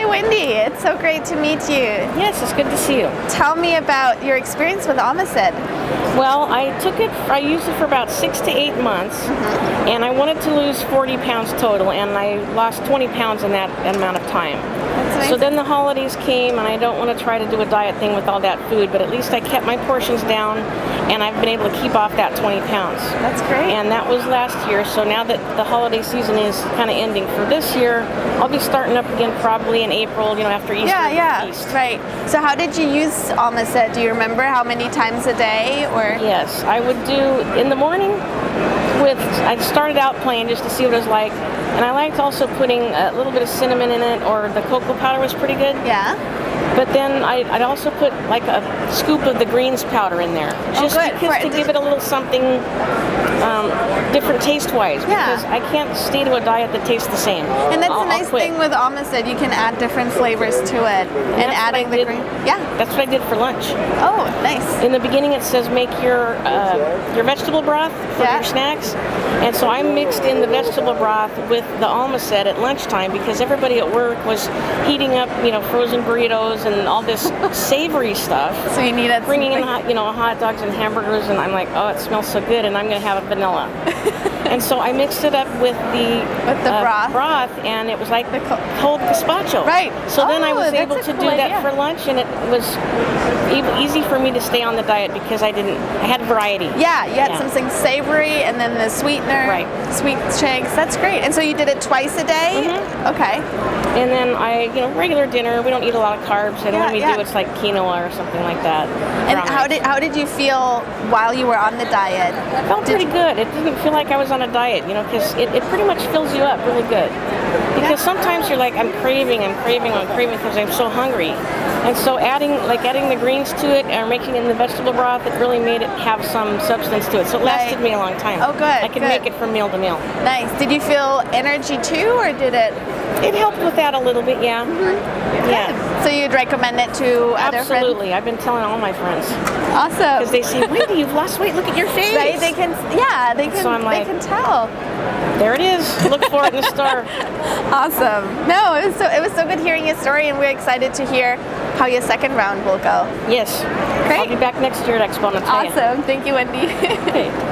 Wendy. It's so great to meet you. Yes, it's good to see you. Tell me about your experience with Almased. Well, I used it for about 6 to 8 months, and I wanted to lose 40 pounds total, and I lost 20 pounds in that amount of time. That's amazing. So then the holidays came, and I don't want to try to do a diet thing with all that food, but at least I kept my portions down, and I've been able to keep off that 20 pounds. That's great. And that was last year, so now that the holiday season is kind of ending for this year, I'll be starting up again probably in April, after Easter. Yeah, right. So how did you use Almased? Do you remember how many times a day? Or yes, I would do in the morning I started out plain just to see what it was like, and I liked also putting a little bit of cinnamon in it, or the cocoa powder was pretty good. Yeah. But then I'd also put like a scoop of the greens powder in there, just to give it a little something different taste-wise, because I can't stay to a diet that tastes the same. And that's the nice thing with Almased, you can add different flavors to it, and adding the green. Yeah. That's what I did for lunch. Oh, nice. In the beginning it says make your vegetable broth for your snacks, and so I mixed in the vegetable broth with the Almased at lunchtime because everybody at work was heating up, frozen burritos and all this savory stuff. So you needed bringing in hot dogs and hamburgers, and I'm like, oh, it smells so good, and I'm going to have a vanilla. And so I mixed it up with the broth, and it was like the cold gazpacho. Right. So then I was able to do that for lunch, and it was easy for me to stay on the diet because I had variety. Yeah, you had something savory, and then the sweetener, sweet shakes. That's great. And so you did it twice a day? Okay. And then regular dinner. We don't eat a lot of carbs, and when we do, it's like quinoa or something like that. And how did you feel while you were on the diet? I felt pretty good. It didn't feel like I was on a diet, because it pretty much fills you up really good. Because sometimes you're like, I'm craving because I'm so hungry. And so adding the greens to it or making it in the vegetable broth, it really made it have some substance to it. So it lasted me a long time. Oh, good. I could make it from meal to meal. Nice. Did you feel energy too, or did it? It helped with that a little bit, yeah. Yeah. So you'd recommend it to other friends? Absolutely. I've been telling all my friends. Awesome. Because they say, Wendy, you've lost weight. Look at your face. Right? They can. So I'm like, they can tell. There it is. Look for it in the store. Awesome. No, it was so good hearing your story, and we're excited to hear how your second round will go. Yes. Great. I'll be back next year at Expo. Awesome. Thank you, Wendy. Okay.